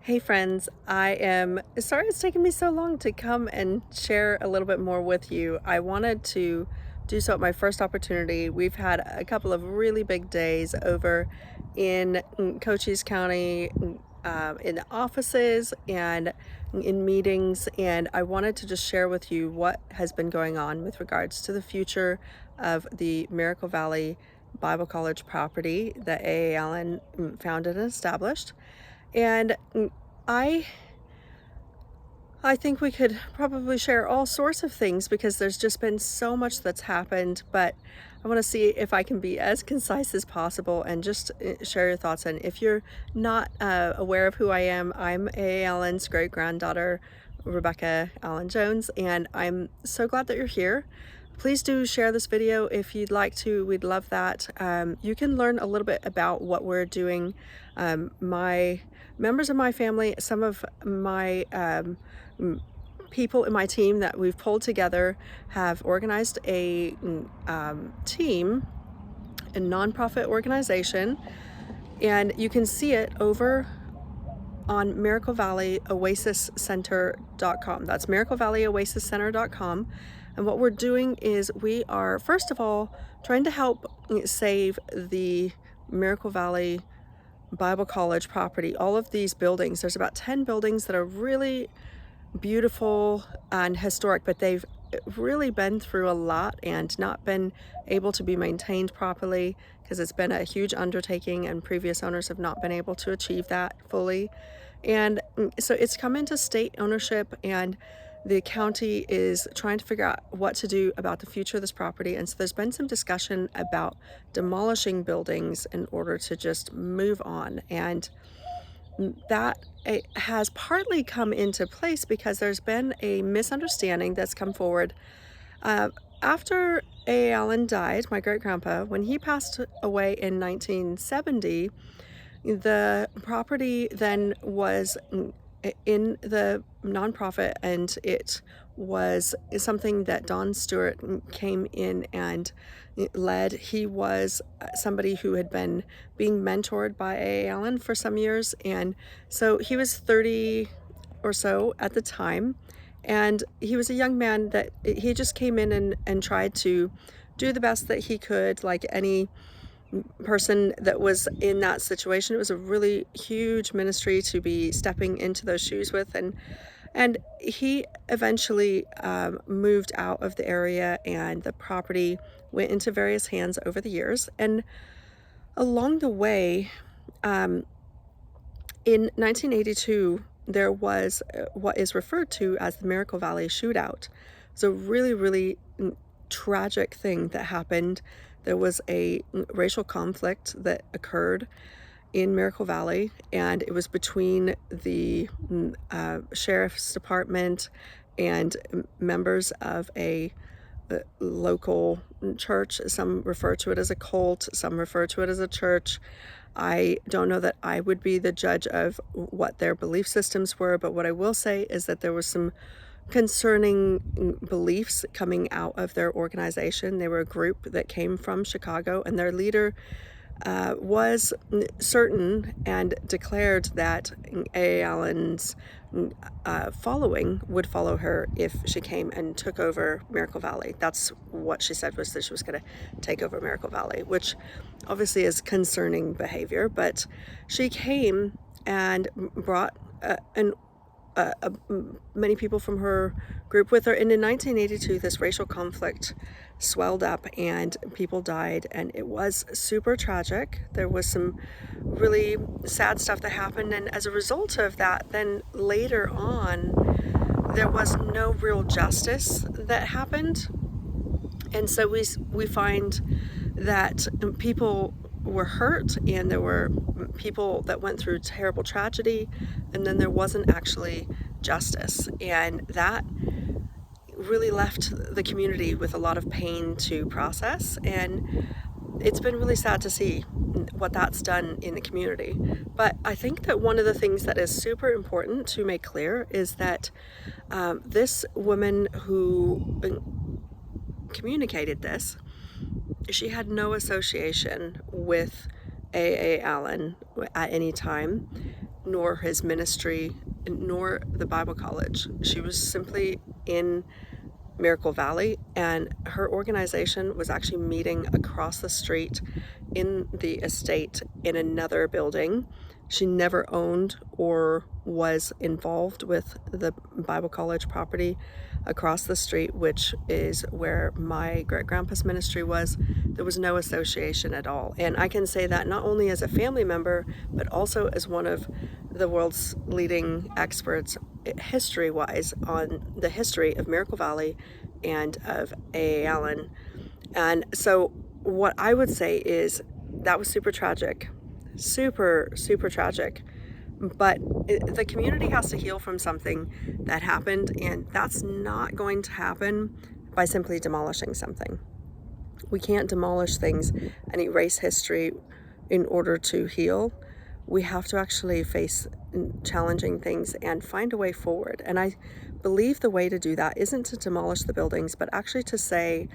Hey friends, I am sorry it's taken me so long to come and share a little bit more with you. I wanted to do so at my first opportunity. We've had a couple of really big days over in Cochise County, in the offices and in meetings, and I wanted to just share with you what has been going on with regards to the future of the Miracle Valley Bible College property that A.A. Allen founded and established. And I I think we could probably share all sorts of things because there's just been so much that's happened, but I want to see if I can be as concise as possible and just share your thoughts. And if you're not aware of who I am, I'm A. Allen's great granddaughter, Rebecca Allen Jones, and I'm so glad that you're here. Please do share this video if you'd like to. We'd love that. You can learn a little bit about what we're doing. My members of my family, some of my people in my team that we've pulled together have organized a team, a nonprofit organization, and you can see it over on Miracle Valley Oasis Center.com. That's Miracle Valley Oasis Center.com. And what we're doing is we are, first of all, trying to help save the Miracle Valley Bible College property. All of these buildings, there's about 10 buildings that are really beautiful and historic, but they've really been through a lot and not been able to be maintained properly because it's been a huge undertaking and previous owners have not been able to achieve that fully. And so it's come into state ownership, and the county is trying to figure out what to do about the future of this property. And so there's been some discussion about demolishing buildings in order to just move on. And that has partly come into place because there's been a misunderstanding that's come forward. After A. Allen died, my great-grandpa, when he passed away in 1970, the property then was in the nonprofit, and it was something that Don Stewart came in and led. He was somebody who had been being mentored by A. Allen for some years, and so he was 30 or so at the time, and he was a young man that he just came in and tried to do the best that he could, like any person that was in that situation. It was a really huge ministry to be stepping into those shoes with, and he eventually moved out of the area, and the property went into various hands over the years. And along the way, in 1982, there was what is referred to as the Miracle Valley Shootout. It's a really, really tragic thing that happened. There was a racial conflict that occurred in Miracle Valley, and it was between the sheriff's department and members of a local church. Some refer to it as a cult, some refer to it as a church. I don't know that I would be the judge of what their belief systems were, but what I will say is that there was some concerning beliefs coming out of their organization. They were a group that came from Chicago, and their leader was certain and declared that A. Allen's following would follow her if she came and took over Miracle Valley. That's what she said, was that she was going to take over Miracle Valley, which obviously is concerning behavior. But she came and brought many people from her group with her, and in 1982 this racial conflict swelled up and people died, and it was super tragic. There was some really sad stuff that happened, and as a result of that, then later on there was no real justice that happened. And so we find that people were hurt, and there were people that went through terrible tragedy, and then there wasn't actually justice, and that really left the community with a lot of pain to process. And it's been really sad to see what that's done in the community. But I think that one of the things that is super important to make clear is that this woman who communicated this, she had no association with A.A. Allen at any time. nor his ministry, nor the Bible college. She was simply in Miracle Valley, and her organization was actually meeting across the street in the estate in another building. She never owned or was involved with the Bible college property across the street, which is where my great-grandpa's ministry was. There was no association at all. And I can say that not only as a family member, but also as one of the world's leading experts history-wise on the history of Miracle Valley and of A.A. Allen. And so what I would say is that was super tragic, super tragic. But the community has to heal from something that happened, and that's not going to happen by simply demolishing something. We can't demolish things and erase history in order to heal. We have to actually face challenging things and find a way forward. And I believe the way to do that isn't to demolish the buildings, but actually to say,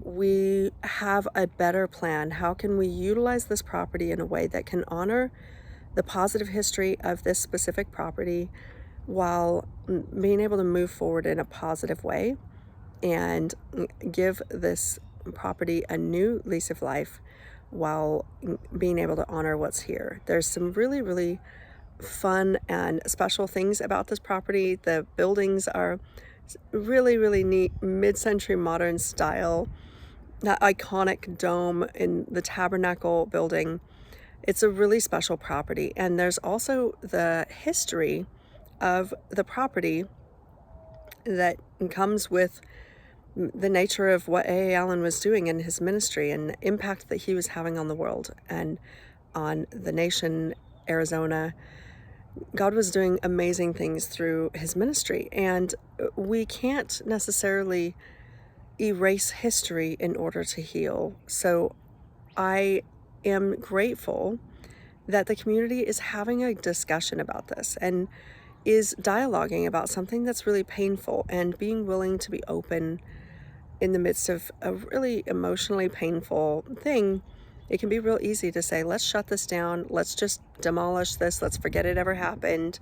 we have a better plan. How can we utilize this property in a way that can honor the positive history of this specific property while being able to move forward in a positive way and give this property a new lease of life while being able to honor what's here. There's some really fun and special things about this property. The buildings are really neat, mid-century modern style. That iconic dome in the Tabernacle building, it's a really special property. And there's also the history of the property that comes with the nature of what A.A. Allen was doing in his ministry and the impact that he was having on the world and on the nation, Arizona. God was doing amazing things through his ministry, and we can't necessarily erase history in order to heal. So I am grateful that the community is having a discussion about this and is dialoguing about something that's really painful and being willing to be open in the midst of a really emotionally painful thing. It can be real easy to say, let's shut this down, let's just demolish this, let's forget it ever happened.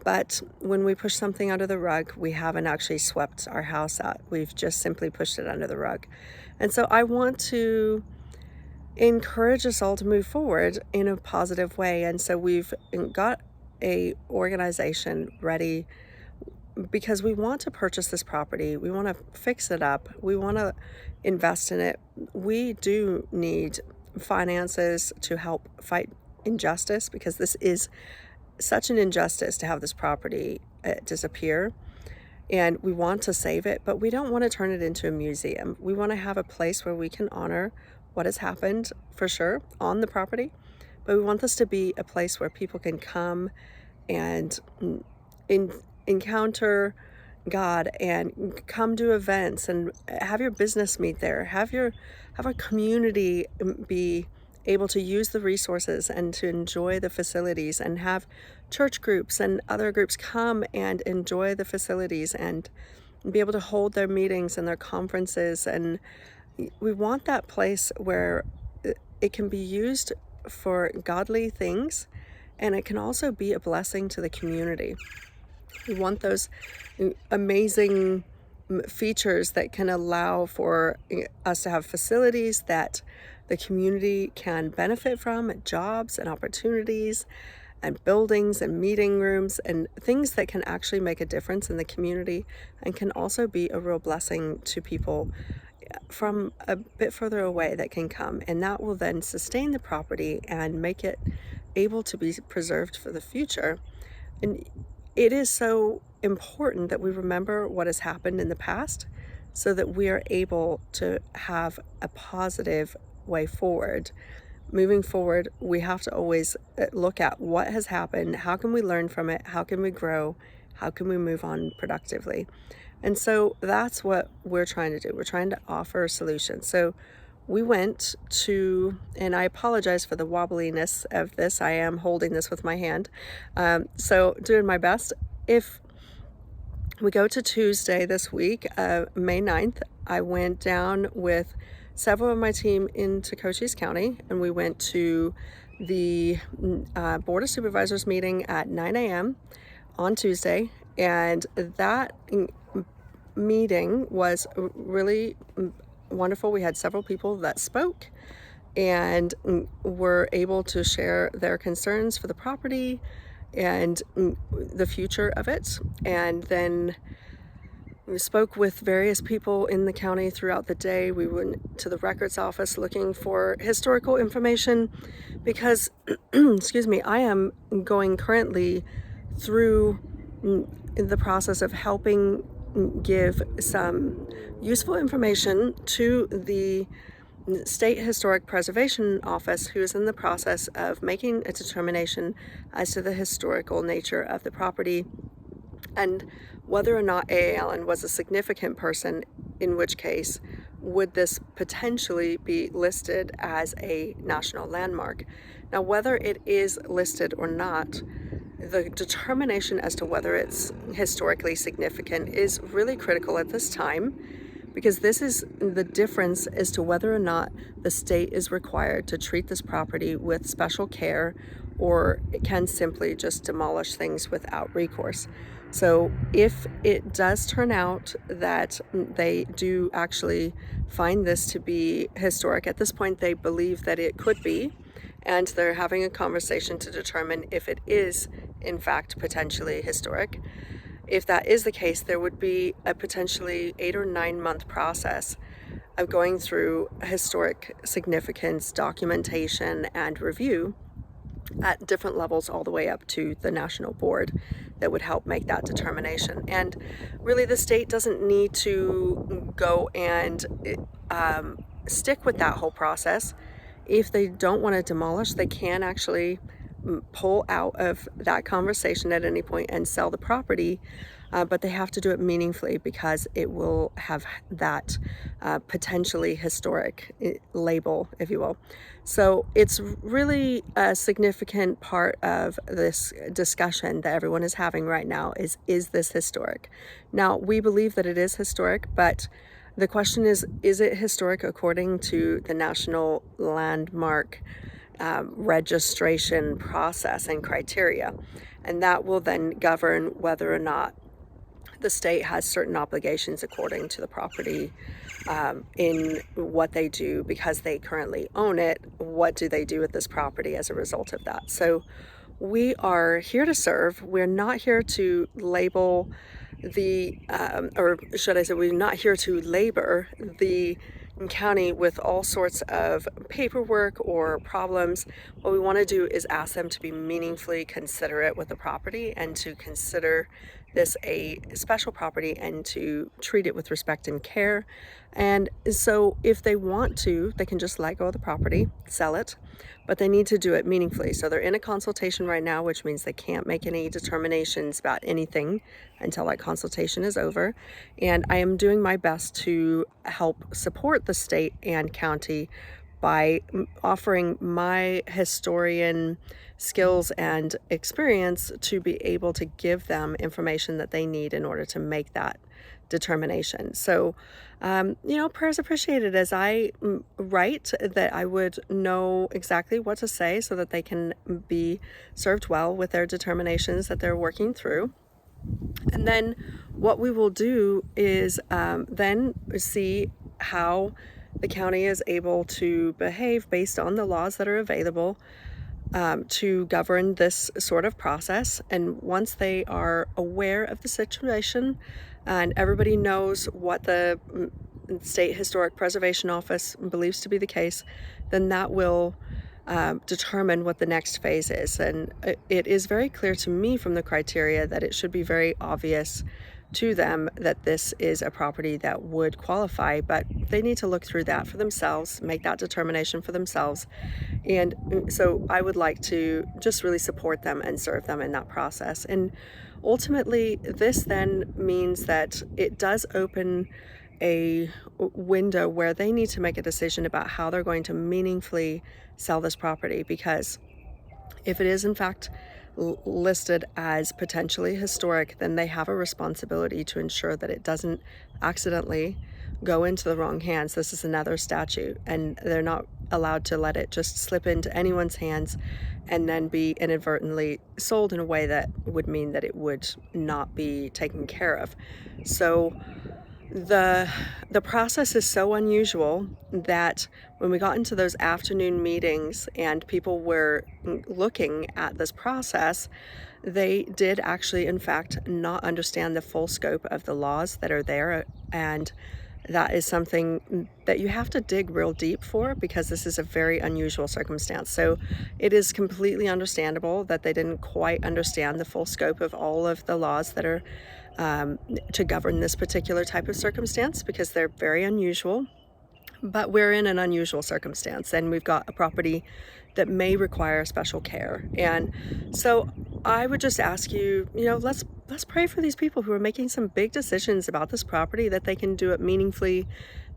But when we push something under the rug, we haven't actually swept our house out. We've just simply pushed it under the rug. And so I want to encourage us all to move forward in a positive way. And so we've got a organization ready because we want to purchase this property. We want to fix it up. We want to invest in it. We do need finances to help fight injustice, because this is such an injustice to have this property disappear, and we want to save it, but we don't want to turn it into a museum. We want to have a place where we can honor what has happened for sure on the property, but we want this to be a place where people can come and encounter God and come to events and have your business meet there, have a community be able to use the resources and to enjoy the facilities, and have church groups and other groups come and enjoy the facilities and be able to hold their meetings and their conferences. And we want that place where it can be used for godly things, and it can also be a blessing to the community. We want those amazing features that can allow for us to have facilities that the community can benefit from, jobs and opportunities and buildings and meeting rooms and things that can actually make a difference in the community and can also be a real blessing to people from a bit further away that can come. And that will then sustain the property and make it able to be preserved for the future. And it is so important that we remember what has happened in the past so that we are able to have a positive way forward. Moving forward, we have to always look at what has happened, how can we learn from it, how can we grow, how can we move on productively. And so that's what we're trying to do. We're trying to offer solutions. So we went to, and I apologize for the wobbliness of this, I am holding this with my hand, so doing my best. If we go to Tuesday this week, May 9th, I went down with several of my team into Cochise County, and we went to the Board of Supervisors meeting at 9 a.m. on Tuesday, and that meeting was really wonderful. We had several people that spoke and were able to share their concerns for the property and the future of it. And then we spoke with various people in the county throughout the day. We went to the records office looking for historical information because, excuse me, I am going currently through the process of helping give some useful information to the State Historic Preservation Office, who is in the process of making a determination as to the historical nature of the property and whether or not A.A. Allen was a significant person, in which case would this potentially be listed as a national landmark. Now, whether it is listed or not, the determination as to whether it's historically significant is really critical at this time, because this is the difference as to whether or not the state is required to treat this property with special care or it can simply just demolish things without recourse. So if it does turn out that they do actually find this to be historic, at this point they believe that it could be, and they're having a conversation to determine if it is in fact potentially historic. If that is the case, there would be a potentially 8 or 9 month process of going through historic significance documentation and review at different levels all the way up to the national board that would help make that determination. And really the state doesn't need to go and stick with that whole process. If they don't want to demolish, they can actually pull out of that conversation at any point and sell the property, but they have to do it meaningfully because it will have that potentially historic label, if you will. So it's really a significant part of this discussion that everyone is having right now is this historic? Now, we believe that it is historic, but the question is it historic according to the National Landmark registration process and criteria? And that will then govern whether or not the state has certain obligations according to the property in what they do because they currently own it. What do they do with this property as a result of that? So we are here to serve. We're not here to label the, or should I say, we're not here to labor the county with all sorts of paperwork or problems. What we want to do is ask them to be meaningfully considerate with the property and to consider this a special property and to treat it with respect and care. And so if they want to, they can just let go of the property, sell it, but they need to do it meaningfully. So they're in a consultation right now, which means they can't make any determinations about anything until that consultation is over. And I am doing my best to help support the state and county by offering my historian skills and experience to be able to give them information that they need in order to make that determination. So, prayers appreciated as I write, that I would know exactly what to say so that they can be served well with their determinations that they're working through. And then what we will do is then see how the county is able to behave based on the laws that are available to govern this sort of process. And once they are aware of the situation and everybody knows what the State Historic Preservation Office believes to be the case, then that will determine what the next phase is. And it is very clear to me from the criteria that it should be very obvious to them that this is a property that would qualify, but they need to look through that for themselves, make that determination for themselves. And so I would like to just really support them and serve them in that process. And ultimately, this then means that it does open a window where they need to make a decision about how they're going to meaningfully sell this property, because if it is in fact listed as potentially historic, then they have a responsibility to ensure that it doesn't accidentally go into the wrong hands. This is another statute, and they're not allowed to let it just slip into anyone's hands and then be inadvertently sold in a way that would mean that it would not be taken care of. So the process is so unusual that when we got into those afternoon meetings and people were looking at this process, they did actually, in fact, not understand the full scope of the laws that are there. And that is something that you have to dig real deep for, because this is a very unusual circumstance. So it is completely understandable that they didn't quite understand the full scope of all of the laws that are to govern this particular type of circumstance, because they're very unusual. But we're in an unusual circumstance, and we've got a property that may require special care. And so I would just ask you, let's pray for these people who are making some big decisions about this property, that they can do it meaningfully,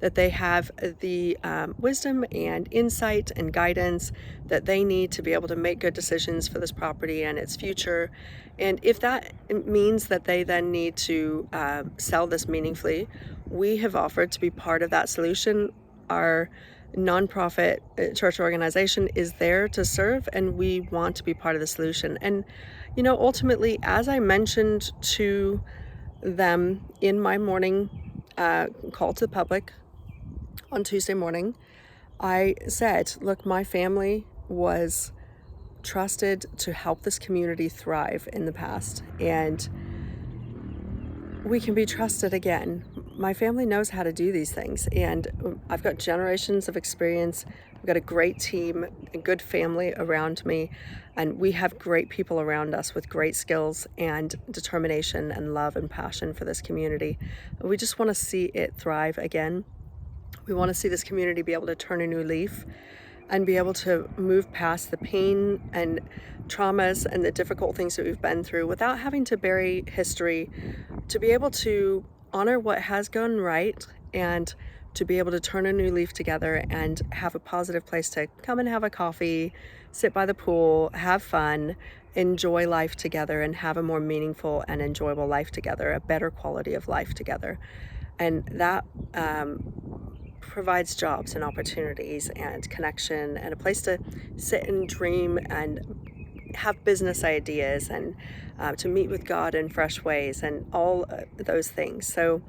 that they have the wisdom and insight and guidance that they need to be able to make good decisions for this property and its future. And if that means that they then need to sell this meaningfully, we have offered to be part of that solution. Our nonprofit church organization is there to serve, and we want to be part of the solution. And ultimately, as I mentioned to them in my morning call to the public on Tuesday morning, I said, look, my family was trusted to help this community thrive in the past, and we can be trusted again. My family knows how to do these things, and I've got generations of experience. I've got a great team, a good family around me, and we have great people around us with great skills and determination and love and passion for this community. We just want to see it thrive again. We want to see this community be able to turn a new leaf and be able to move past the pain and traumas and the difficult things that we've been through without having to bury history, to be able to honor what has gone right, and to be able to turn a new leaf together and have a positive place to come and have a coffee, sit by the pool, have fun, enjoy life together, and have a more meaningful and enjoyable life together, a better quality of life together. And that provides jobs and opportunities and connection and a place to sit and dream and have business ideas and to meet with God in fresh ways and all those things. So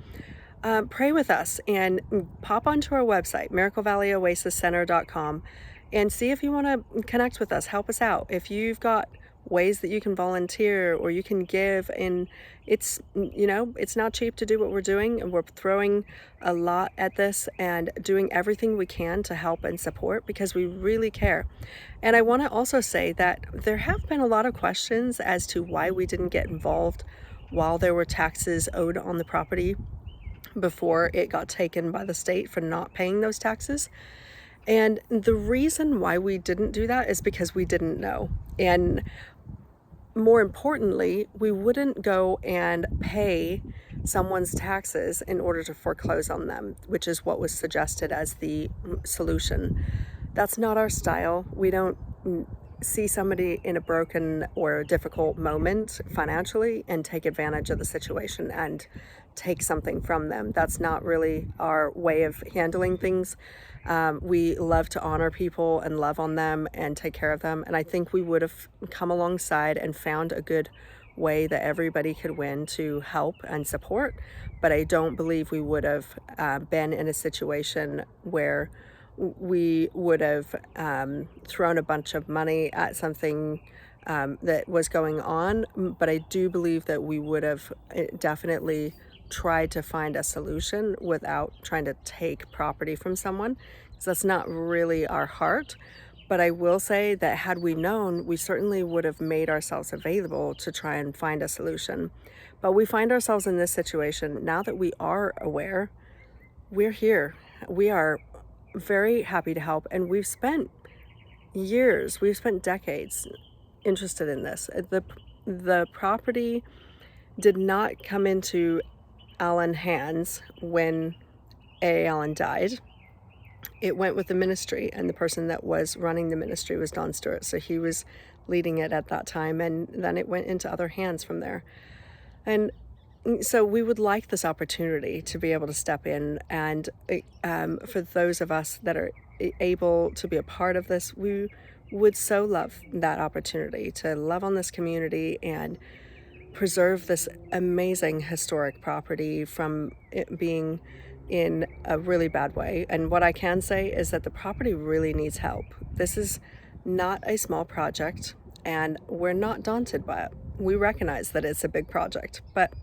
pray with us and pop onto our website, miraclevalleyOasisCenter.com, and see if you want to connect with us, help us out. If you've got ways that you can volunteer or you can give, and it's not cheap to do what we're doing, and we're throwing a lot at this and doing everything we can to help and support because we really care. And I want to also say that there have been a lot of questions as to why we didn't get involved while there were taxes owed on the property before it got taken by the state for not paying those taxes. And the reason why we didn't do that is because we didn't know. And more importantly, we wouldn't go and pay someone's taxes in order to foreclose on them, which is what was suggested as the solution. That's not our style. We don't see somebody in a broken or difficult moment financially and take advantage of the situation and take something from them. That's not really our way of handling things. We love to honor people and love on them and take care of them. And I think we would have come alongside and found a good way that everybody could win to help and support. But I don't believe we would have been in a situation where we would have thrown a bunch of money at something that was going on. But I do believe that we would have definitely tried to find a solution without trying to take property from someone, because that's not really our heart. But I will say that had we known, we certainly would have made ourselves available to try and find a solution. But we find ourselves in this situation now that we are aware. We're here. We are very happy to help, and we've spent decades interested in this. The property did not come into Allen hands when A. Allen died. It went with the ministry, and the person that was running the ministry was Don Stewart, so he was leading it at that time, and then it went into other hands from there. And so we would like this opportunity to be able to step in, and for those of us that are able to be a part of this, we would so love that opportunity to love on this community and preserve this amazing historic property from it being in a really bad way. And what I can say is that the property really needs help. This is not a small project, and we're not daunted by it. We recognize that it's a big project, but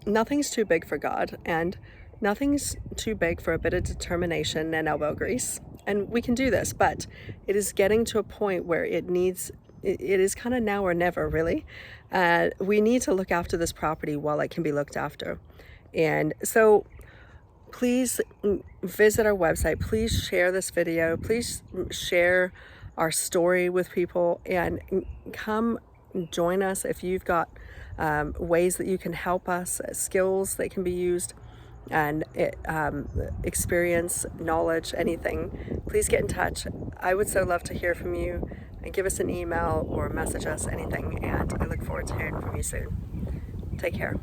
nothing's too big for God, and nothing's too big for a bit of determination and elbow grease. And we can do this, but it is getting to a point where it is kind of now or never, really. We need to look after this property while it can be looked after. And so please visit our website. Please share this video. Please share our story with people, and come join us if you've got ways that you can help us, skills that can be used, and experience, knowledge, anything. Please get in touch. I would so love to hear from you. Give us an email or message us, anything, and I look forward to hearing from you soon. Take care.